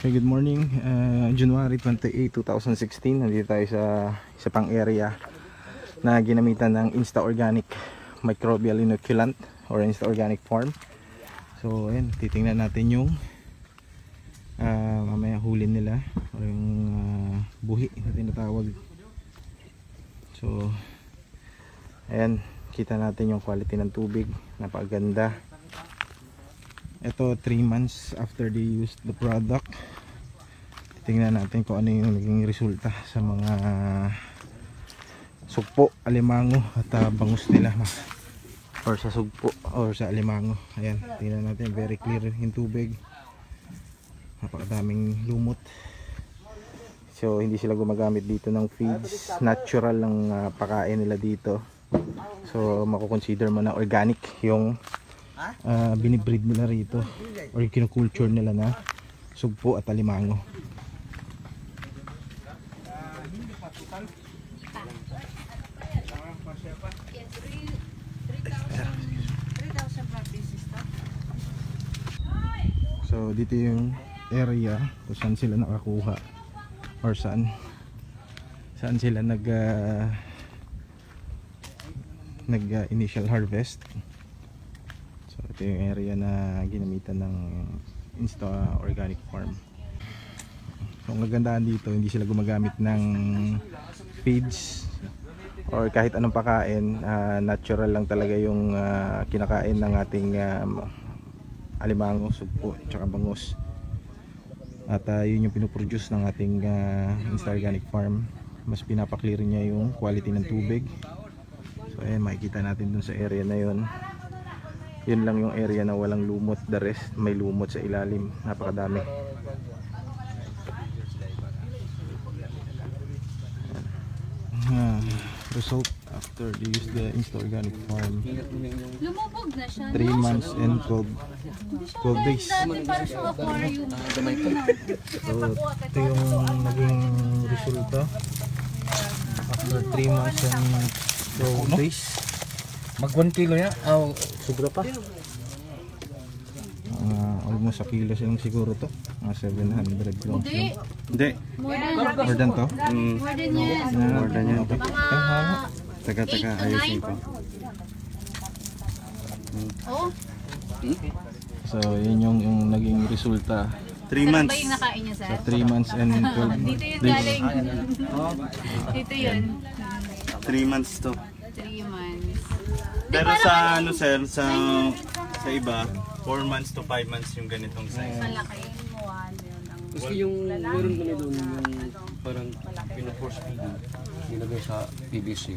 Okay, good morning. January 28, 2016. Nandito tayo sa isa pang area na ginamitan ng Insta Organic Microbial Inoculant or Insta Organic Farm. So, ayan, titingnan natin yung mamaya hulin nila o yung buhi na tinatawag. So, ayan, kita natin yung quality ng tubig. Napakaganda. Ito 3 months after they used the product. Tingnan natin kung ano yung naging resulta sa mga sugpo, alimango at bangus nila, or sa sugpo or sa alimango. Ayan, tingnan natin, very clear yung tubig. Napakadaming lumot. So hindi sila gumagamit dito ng feeds, natural lang pakain nila dito. So mako-consider mo na organic yung binibreed nila rito or yung kinukulture nila na sugpo at alimango. So dito yung area kung saan sila nakakuha or saan sila nag initial harvest. So ito yung area na ginamitan ng Insta Organic Farm. So ang kagandaan dito, hindi sila gumagamit ng feeds or kahit anong pakain. Natural lang talaga yung kinakain ng ating alimango, sugpo, tsaka bangus. At yun yung pinoproduce ng ating Insta Organic Farm. Mas pinapaklear niya yung quality ng tubig. So ayan, makikita natin dun sa area na yun. Yun lang yung area na walang lumot. The rest may lumot sa ilalim. Napakadami. Result after they use the Insta Organic Farm. Lumubog na siya. 3 months and 12 days. Para sa aquarium. So ito yung naging resulta after 3 months and 12 days. Mag 1 kilo ya? Oh, Sobra pa. Almost a kilo silang siguro to. Mga 700 grams. Hindi. More than to? More than yan. More than yan. Okay. taga ayusin ko. Oh. So yun yung naging resulta. 3 months. Ba yung nakain niya, sir? So 3 months and 12 Dito yun days. galing. Dito yun. 3 months to. 3 months. Pero sa ano sir, sa iba, 4 months to 5 months yung ganitong size. Malaki. Kasi yung meron kami doon yung parang pinaforce feeding nilagay sa PVC.